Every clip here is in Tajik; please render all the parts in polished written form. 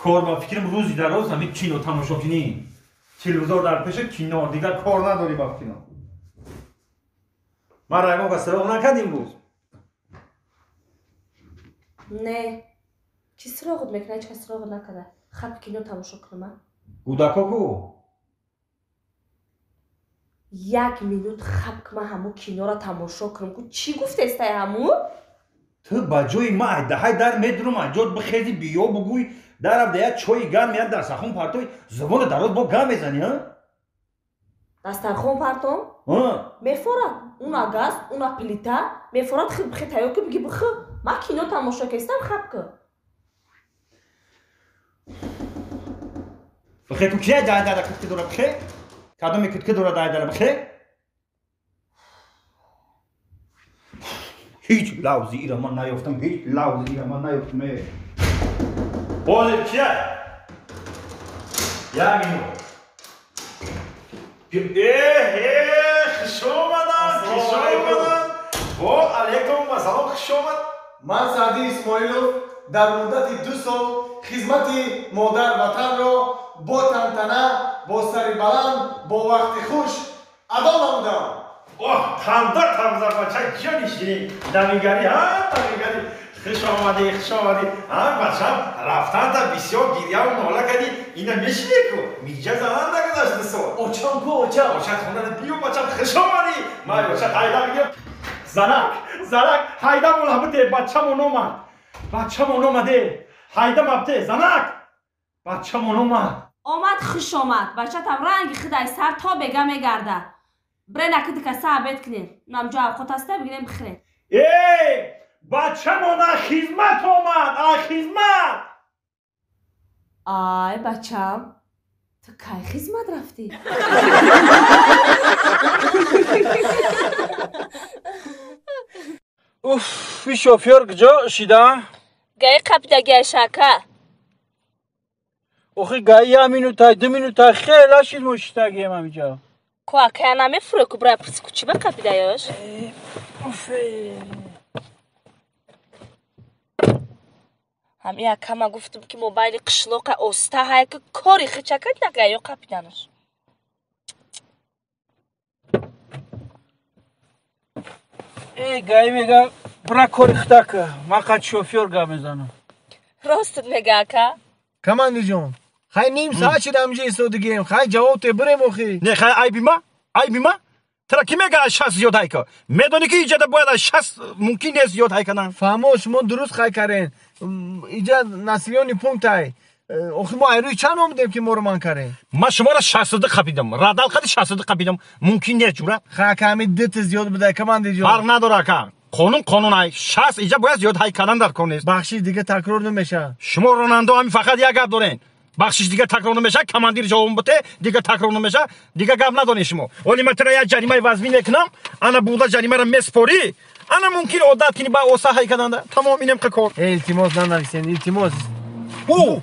کار با فکرم روزی در روز همین کینو تماشا کنیم تلویزیون در پیش کینو دیگر کار نداری با کینو ما رایگان که سراغ نکردیم بود نه چی سراغت میکنه چه سراغت نکرده خب کینو تماشا کنم گوداکا کو 1 minut خب که من همون کینو را تماشا کنم چی گفته استه همون؟ تو با جوی ما های در میدونم انجاد بخیزی بیا بگوی در افته چوی گرم میاد در سخون پرتوی زبان دراز با گرم میزنی ها؟ دسترخوان پرتم؟ میفورد اونا گاز اونا پلیتا میفورد خیلی بخی تایو که بگی بخی ما کینو تماشا کستم خب که بخی تو کیه جای داره کت که دوره بخی؟ کدومی کت که دوره داره بخی؟ هیچ لحظی ایران من نیفتم هیچ لحظی ایران من نیفتم بازم کیه؟ یا مینو خوش آمدن با علیکم و سلام خوش آمد من سعدی اسماعیلوف در مدت 2 سال خدمت مادر وطن را با تنتنه با سر بلند با وقت خوش ادا نمودم خنده تمزه بچه جانی شیرین نمیگری نمیگری خوش آمدی بچه رفتن تا بسیار گیریه و ناله کردی اینا میشنه که میجه زنان نگذاشته سو اوچم کو اوچم خونه رو بیو بچه خوش آمدی من بچه حیده میگم زنک حیده مولابته بچه مون اومده حیده مبته زنک بچه مون آمد خوش آمد بچه تم رنگ خدای سر تا بگه میگرده بره نکده که ثابت کنین نمجا خود هسته بگیریم بخیرین بچه مون خدمت آمد خدمت آی بچم تو کی خدمت رفتی؟ اوف این شوفیر کجا شیده؟ گای قبیده شکه اوخی گای 1 minut 2 minut خیلی شید مشتا گیم همینجا کوه که نمیفره که برای پس کچی به قبیده یاش همین اکا ما گفتم که موبایل قشلوک اوستا های که کاری خچکت نگه یا قبیدنش ای گای میگه برای کاری خطا که ما قد شوفیر گا میزنم راستت میگه اکا؟ کماندی جون خیلی نیم ساعت شده همینجا ایستادگیم خیلی جواب تو بریم اخی نه خیلی عیبی ما ترا کی میگه 60 زیاد های که میدونی که ایجاد باید 60 ممکن نیست زیاد های کنن فهموش ما درست خیلی کردن ایجاد نسلیانی پونت های اخی ما ایروی چند آمدیم که ما رو من کردن ما شما را 60 خبیدم رادال خیلی 60 خبیدم ممکن نیست جورا خیلی کمی دت زیاد بده کماندی جون فرق نداره که قانون های 60 ایجاد باید زیاد های کنن در کنه بخشی دیگه تکرار نمیشه شما رونالدو همین فقط یک گپ دارین بخشش دیگه تکرار نمیشه کماندیر جواب بده دیگه تکرار نمیشه دیگه گپ ندارین شما ولی من ترا یک جریمه وضعی میکنم انا بودا جریمه را مسپوری انا ممکن عادت کنی با اوسا های کردن تمام اینم که کار التماس ننویسین التماس او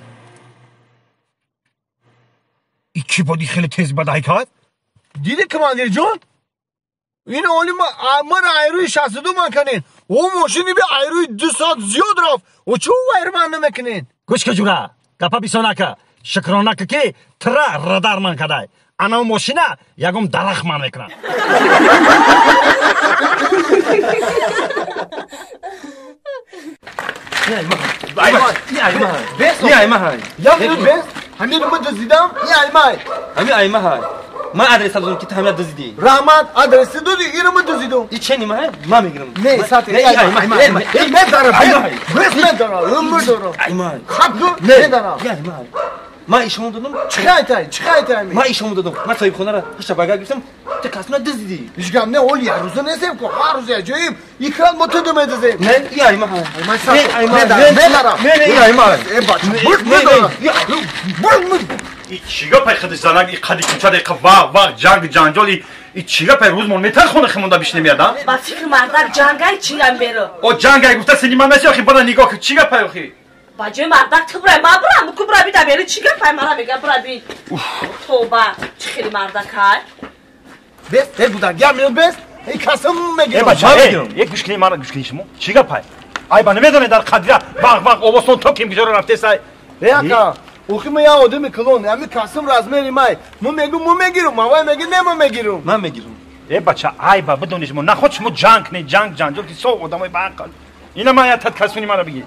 کی بودی خیلی تیز بدای کرد دیدی کماندیر جون این اولی ما را ایروی 62 من کنین او ماشینی به ایروی 2 ساعت زیاد رفت و چه او من نمیکنین گوش که جورا گپا بیسوناکا شکراناکا که ترا رادار من کدای انا ماشینا یگم درخ من میکنم همین رو دزدیدم همین ایمه های من آدرس دادم که همین دزدیدی رحمت آدرس دادی اینو من دزدیدم این چه نیمه ما میگیرم نه ساعتی ایمه دارم بس دارم ایمه خب نه دارم ما ایشون دادم چخایتای ما ایشون دادم من صاحب خونه را هشت باگا گفتم تو کاسنا دزدیدی هیچ گم نه اولی روزا نسیم که هر روز عجیب یکران متدم دزدیم نه این ایمه های نه دارم این ایمه های ای چیگا پای خودش زنگ ای قدی کنچه دیگه واق جنگ جنجالی ای چیگا پای روزمون میتر خونه خمونده بیش نمیاد ها با فکر مردک جنگای چیگم بیرو او جنگای گفته سینما میسی آخی برای نگاه که چیگا پای آخی با جای مردک تو برای ما برم بکو برای بیده بیرو چیگا پای مرا میگم برای بید توبه چی خیلی مردک های بس بودن گم بس ای کسم میگم ای بچه یک گوشکنی مرا گوشکنی شما چیگا پای ای با نمیدونه در قدره واق اوباسون تو کیم گجور رفته سای بیاکا اوخی من یا آدم کلون امی کاسم رازمری مای من میگیرم ما میگی نه من میگیرم من میگیرم ای بچه ای با بدونیش ما نخود شما جنگ نه جنگ جو که سو آدمای باقل اینا ما یا تد کسونی مرا بگی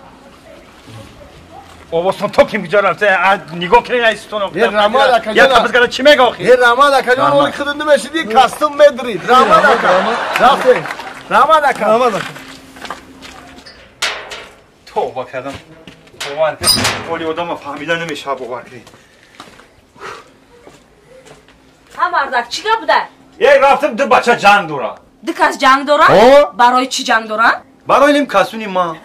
اووستون تو کیم بجار رفته نگاه کنی ایستون یه رمال اکجا یا تبز چی میگه آخی یه رمال اکجا اون خدمت میشدی کاستم مدرید رمال اکجا رفته رمال اکجا توبه کردم باور کن ولی آدم فهمیدن نمیشه باور کنید ها مردک چی بوده؟ یک رفتم دو بچه جنگ دورا دکاس جنگ دورن؟ برای چی جنگ دورن؟ برای نیم کسونی ما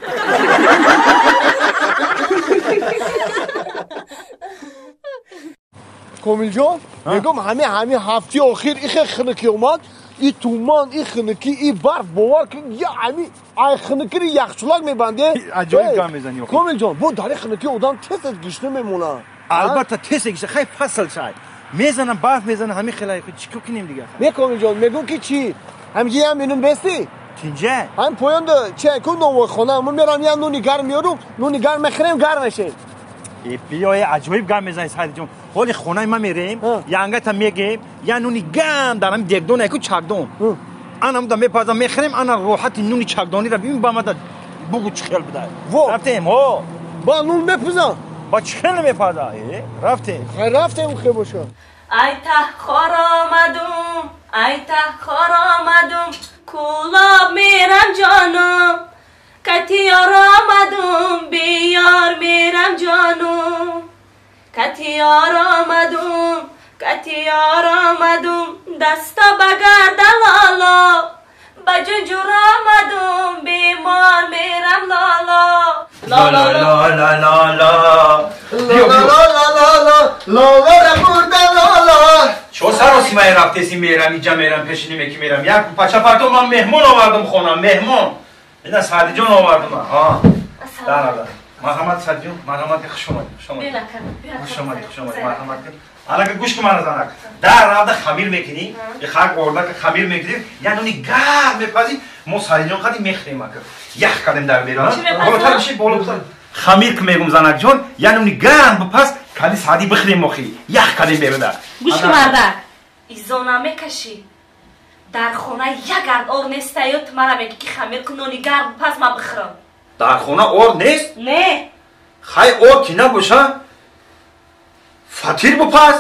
کومیل جان میگم همه هفته اخیر این خنکی اومد این تومان این خنکی این برف باور کن یا همین ای خنکی رو یخچالک میبنده عجایب گام میزنی کومیل جان بو داره خنکی آدم تست گشنه میمونه البته تست گشته خیلی فصل شد میزنم برف میزنم همین خیلی چیکار کنیم دیگه می کومیل جان میگم که چی همگی هم اینو بستی تینجه هم پویند چه کن نو خونه من میرم یا نونی گرم میارم نونی گرم میخریم گرم میشه ای بیای عجایب گام میزنی سعید جون حالی خونه ما میریم یانگا تا میگیم یا نونی گم دارم دگدون اکو چاکدون انا مدام میپازم میخریم انا روحت نونی چاکدونی را ببین با مدد بگو چه خیال بده رفتیم ها با نون میپزم با چه خیال میپازه رفتیم رفتیم خیلی باشه ای تخار آمدم ای تخار آمدم کلاب میرم جانم کتیار آمدم بیار میرم جانم کتیار آمدم دستا بگرد لالا بجنجور آمدم بیمار میرم لالا لا لا لا لا لا لا چو سراسی من رفته سی میرم اینجا میرم پیشینی میکی میرم یک پچه پرتو من مهمون آوردم خونم مهمون اینا سعدی جان آوردم ها در مرحمت سعدی جان مرحمت خوش اومدید مرحمت حالا که گوش که من زنک در رفته خمیر میکنی یه خاک ورده که خمیر میکنی یعنی اونی گرم میپزی ما سعدی جان خیلی میخریم اکر یک کدم در بیرون بالاتر بشی بالاتر خمیر که میگم زنک جان یعنی اونی گرم بپز کدی سعدی بخریم مخی یک کدم بیرون گوش که مردک ایزانا میکشی در خونه یک گرد آر نیسته یا تو مرا میگی که خمیر کنونی گرم پس ما بخورم در خونه اور نیست؟ نه خیلی اور کی نباشه فتیر بپز